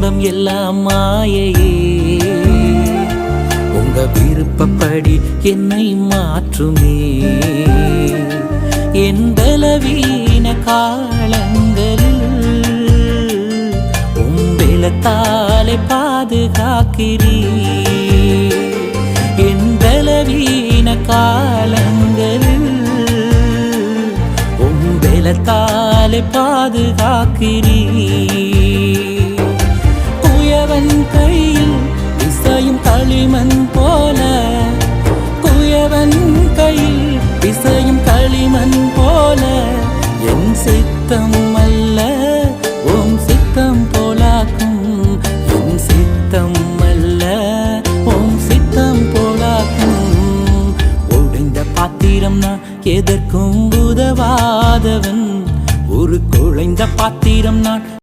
இன்பம் எல்லாம் மாயையே. உங்க விருப்பப்படி என்னை மாற்றுமே. என் பலவீன காலங்களில் உம்பெலத்தாலே பாதுகாக்கிறீ. என் பலவீன காலங்களில் உம்பெலத்தாலே பாதுகாக்கிறீ. குயவன் கையில் இசையும் களிமண் போல, குயவன் கையில் இசையும் களிமண் போல, என் சித்தம் அல்ல உம் சித்தம் போலாக்கும். என் சித்தம் அல்ல உம் சித்தம் போலாக்கும். உடைந்த பாத்திரம் நான் எதற்கும் உதவாதவன், ஒரு குழைந்த பாத்திரம் நான்.